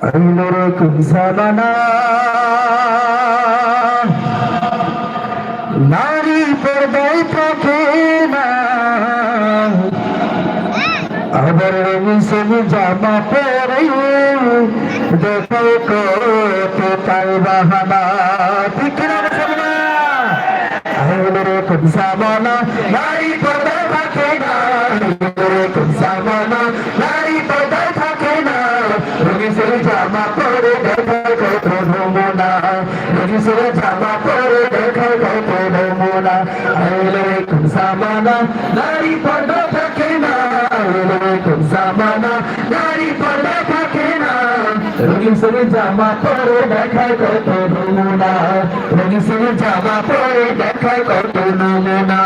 আইনুরকুম জামানা নারী পর্দায় থাকে না, আবার রঙিন জামা পরে দেখো কত তাই বাহানা। ঠিক না বলছেন না? আইনুরকুম জামানা নারী পর্দায় থাকে না, আইনুরকুম জামানা নারী পর্দায় থাকে না, রঙিন জামা পরে দেখো কত নমুনা, রঙিন জামা পরে দেখো কত নমুনা। আইনুরকুম জামানা নারী পর্দায় থাকে না, আইনুরকুম জামানা নারী পর্দায় থাকে না, রঙিন জামা পরে দেখায় কত নমুনা, রঙিন জামা পরে দেখায় কত নমুনা।